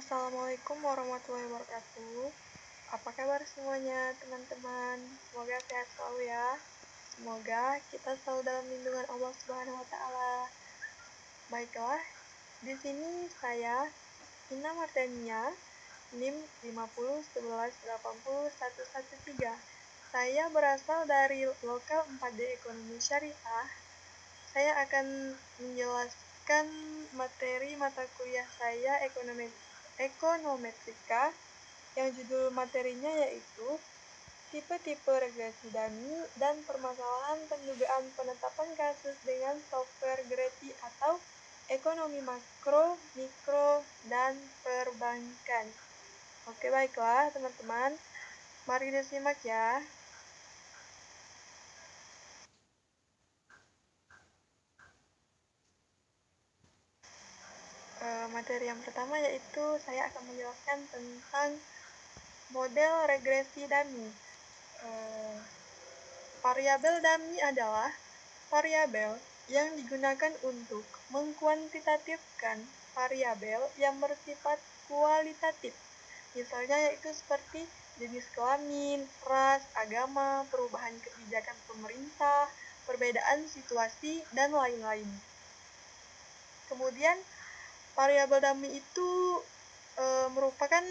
Assalamualaikum warahmatullahi wabarakatuh. Apa kabar semuanya teman-teman? Semoga sehat selalu ya. Semoga kita selalu dalam lindungan Allah Subhanahu wa taala. Baiklah, di sini saya Ina Martania, NIM 5011801113. Saya berasal dari Lokal 4D Ekonomi Syariah. Saya akan menjelaskan materi mata kuliah saya Ekonometrika yang judul materinya yaitu tipe-tipe regresi dummy dan permasalahan pendugaan penetapan kasus dengan software Greti atau ekonomi makro, mikro, dan perbankan. Oke, baiklah teman-teman, mari disimak ya. Materi yang pertama yaitu saya akan menjelaskan tentang model regresi dummy. Variabel dummy adalah variabel yang digunakan untuk mengkuantitatifkan variabel yang bersifat kualitatif. Misalnya yaitu seperti jenis kelamin, ras, agama, perubahan kebijakan pemerintah, perbedaan situasi, dan lain-lain. Kemudian variabel dummy itu merupakan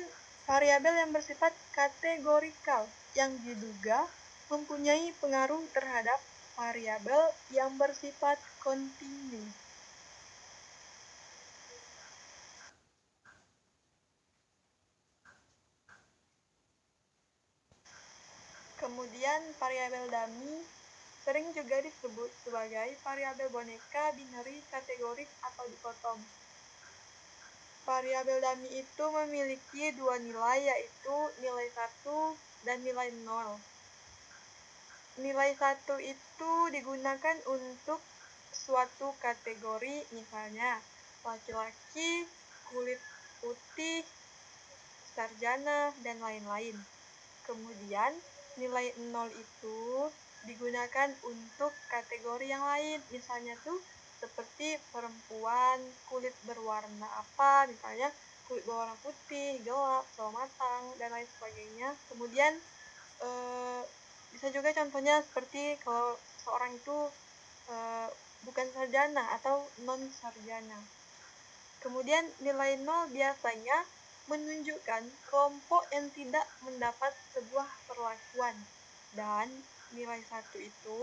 variabel yang bersifat kategorikal yang diduga mempunyai pengaruh terhadap variabel yang bersifat kontinu. Kemudian variabel dummy sering juga disebut sebagai variabel boneka binary kategorik atau dikotom. Variabel dummy itu memiliki dua nilai, yaitu nilai 1 dan nilai 0. Nilai 1 itu digunakan untuk suatu kategori, misalnya laki-laki, kulit putih, sarjana, dan lain-lain. Kemudian nilai 0 itu digunakan untuk kategori yang lain, misalnya tuh seperti perempuan, kulit berwarna apa, misalnya kulit berwarna putih, gelap, sawo matang, dan lain sebagainya. Kemudian bisa juga contohnya seperti kalau seorang itu bukan sarjana atau non-sarjana. Kemudian nilai 0 biasanya menunjukkan kelompok yang tidak mendapat sebuah perlakuan, dan nilai 1 itu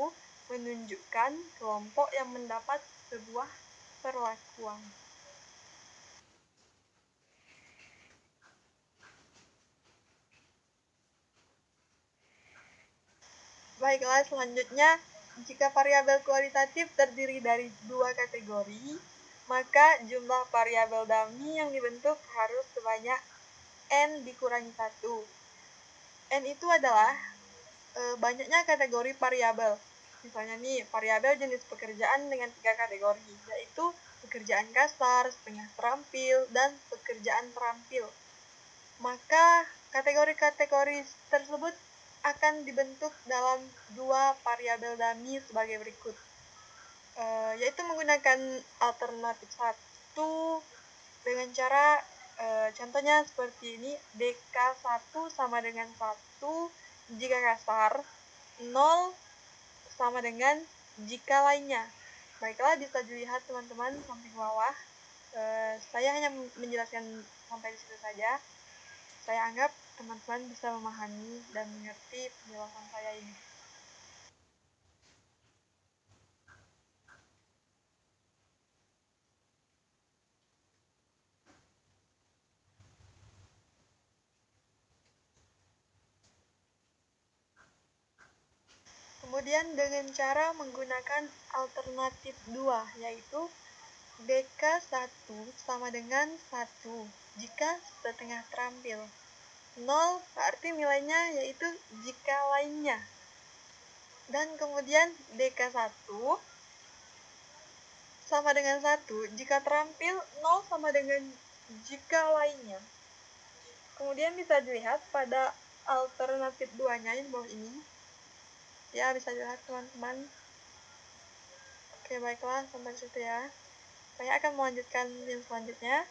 menunjukkan kelompok yang mendapat sebuah perlakuan. Baiklah, selanjutnya, jika variabel kualitatif terdiri dari dua kategori, maka jumlah variabel dummy yang dibentuk harus sebanyak N dikurangi 1. N itu adalah banyaknya kategori variabel. Misalnya nih, variabel jenis pekerjaan dengan 3 kategori, yaitu pekerjaan kasar, setengah terampil, dan pekerjaan terampil. Maka kategori-kategori tersebut akan dibentuk dalam dua variabel dummy sebagai berikut, yaitu menggunakan alternatif 1 dengan cara contohnya seperti ini, DK1 sama dengan 1 jika kasar, 0 sama dengan jika lainnya. Baiklah, bisa dilihat teman-teman sampai ke bawah. Saya hanya menjelaskan sampai di situ saja. Saya anggap teman-teman bisa memahami dan mengerti penjelasan saya ini. Kemudian dengan cara menggunakan alternatif 2, yaitu DK1 sama dengan 1 jika setengah terampil. 0 berarti nilainya yaitu jika lainnya. Dan kemudian DK1 sama dengan 1 jika terampil, 0 sama dengan jika lainnya. Kemudian bisa dilihat pada alternatif 2-nya di bawah ini. Ya, bisa dilihat teman-teman. Oke, baiklah, sampai situ ya. Saya akan melanjutkan yang selanjutnya.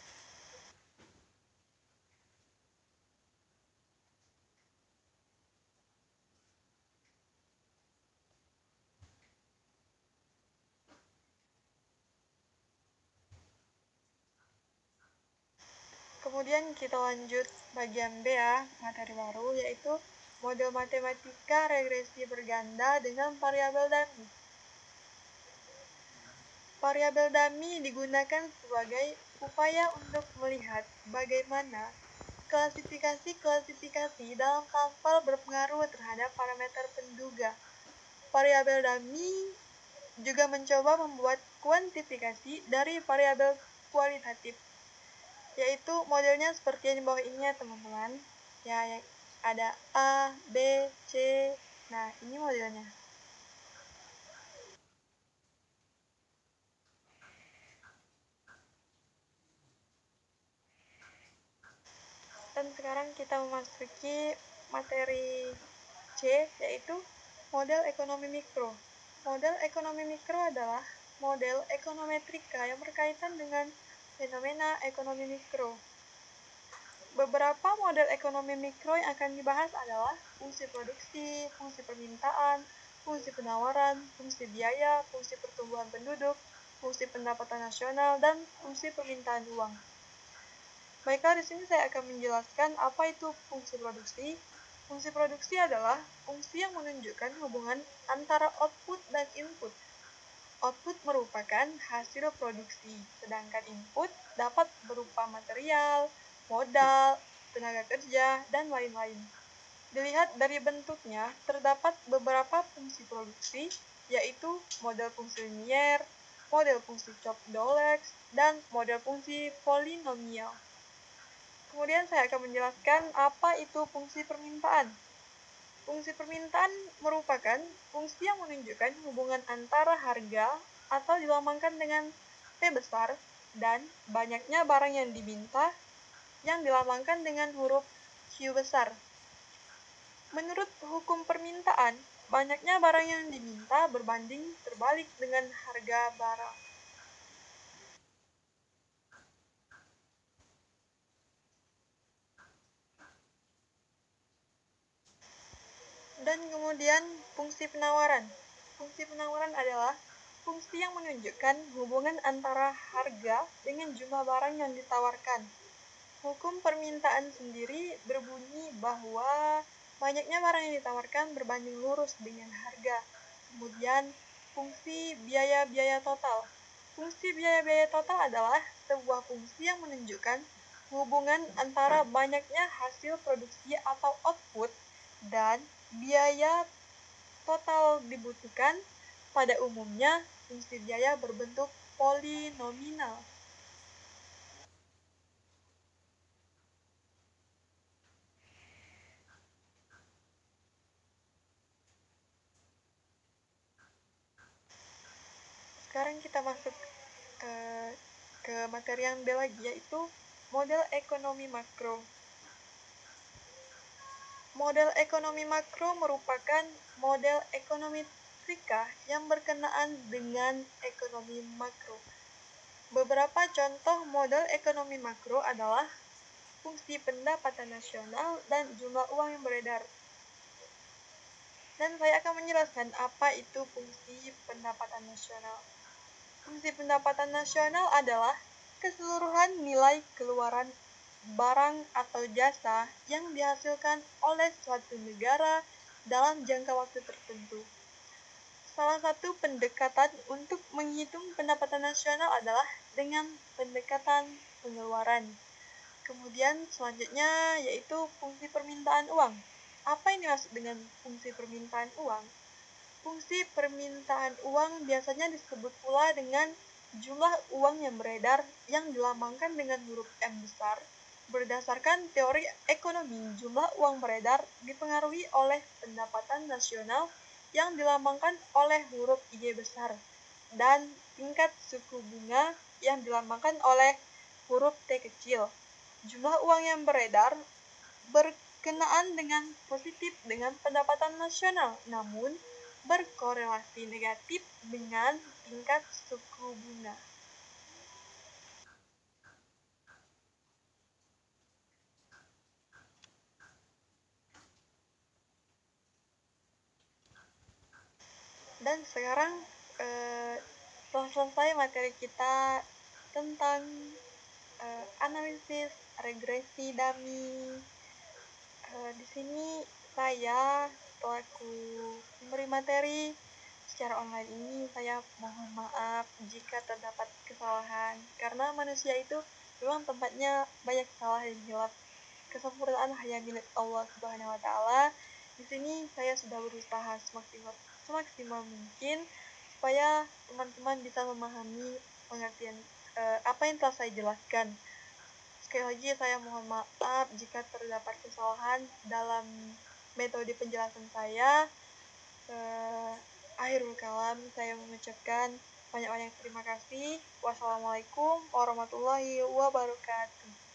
Kemudian kita lanjut bagian B ya, materi baru, yaitu model matematika regresi berganda dengan variabel dummy. Variabel dummy digunakan sebagai upaya untuk melihat bagaimana klasifikasi-klasifikasi dalam sampel berpengaruh terhadap parameter penduga. Variabel dummy juga mencoba membuat kuantifikasi dari variabel kualitatif, yaitu modelnya seperti yang di bawah ini ya teman-teman. Ya, yang ada A, B, C. Nah, ini modelnya. Dan sekarang kita memasuki materi C, yaitu model ekonomi mikro. Model ekonomi mikro adalah model ekonometrika yang berkaitan dengan fenomena ekonomi mikro. Beberapa model ekonomi mikro yang akan dibahas adalah fungsi produksi, fungsi permintaan, fungsi penawaran, fungsi biaya, fungsi pertumbuhan penduduk, fungsi pendapatan nasional, dan fungsi permintaan uang. Baiklah, di sini saya akan menjelaskan apa itu fungsi produksi. Fungsi produksi adalah fungsi yang menunjukkan hubungan antara output dan input. Output merupakan hasil produksi, sedangkan input dapat berupa material, modal, tenaga kerja, dan lain-lain. Dilihat dari bentuknya, terdapat beberapa fungsi produksi, yaitu model fungsi linier, model fungsi Chop-Dulles, dan model fungsi polinomial. Kemudian saya akan menjelaskan apa itu fungsi permintaan. Fungsi permintaan merupakan fungsi yang menunjukkan hubungan antara harga atau dilambangkan dengan P besar dan banyaknya barang yang diminta yang dilambangkan dengan huruf Q besar. Menurut hukum permintaan, banyaknya barang yang diminta berbanding terbalik dengan harga barang. Dan kemudian fungsi penawaran. Fungsi penawaran adalah fungsi yang menunjukkan hubungan antara harga dengan jumlah barang yang ditawarkan. Hukum permintaan sendiri berbunyi bahwa banyaknya barang yang ditawarkan berbanding lurus dengan harga. Kemudian fungsi biaya-biaya total. Fungsi biaya-biaya total adalah sebuah fungsi yang menunjukkan hubungan antara banyaknya hasil produksi atau output dan biaya total dibutuhkan. Pada umumnya, fungsi biaya berbentuk polinominal. Sekarang kita masuk ke materi yang B lagi, yaitu model ekonomi makro. Model ekonomi makro merupakan model ekonometrika yang berkenaan dengan ekonomi makro. Beberapa contoh model ekonomi makro adalah fungsi pendapatan nasional dan jumlah uang yang beredar. Dan saya akan menjelaskan apa itu fungsi pendapatan nasional. Fungsi pendapatan nasional adalah keseluruhan nilai keluaran barang atau jasa yang dihasilkan oleh suatu negara dalam jangka waktu tertentu. Salah satu pendekatan untuk menghitung pendapatan nasional adalah dengan pendekatan pengeluaran. Kemudian selanjutnya yaitu fungsi permintaan uang. Apa yang dimaksud dengan fungsi permintaan uang? Fungsi permintaan uang biasanya disebut pula dengan jumlah uang yang beredar yang dilambangkan dengan huruf M besar. Berdasarkan teori ekonomi, jumlah uang beredar dipengaruhi oleh pendapatan nasional yang dilambangkan oleh huruf I besar dan tingkat suku bunga yang dilambangkan oleh huruf T kecil. Jumlah uang yang beredar berkenaan dengan positif dengan pendapatan nasional, namun berkorelasi negatif dengan tingkat suku bunga. Dan sekarang telah selesai materi kita tentang analisis regresi dummy. Di sini saya selaku memberi materi secara online ini, saya mohon maaf jika terdapat kesalahan, karena manusia itu memang tempatnya banyak salah dan hilaf. Kesempurnaan hanya milik Allah Subhanahu wa taala. Di sini saya sudah berusaha semaksimal mungkin supaya teman-teman bisa memahami pengertian apa yang telah saya jelaskan. Sekali lagi saya mohon maaf jika terdapat kesalahan dalam metode penjelasan saya. Akhirul kalam, saya mengucapkan banyak-banyak terima kasih. Wassalamualaikum warahmatullahi wabarakatuh.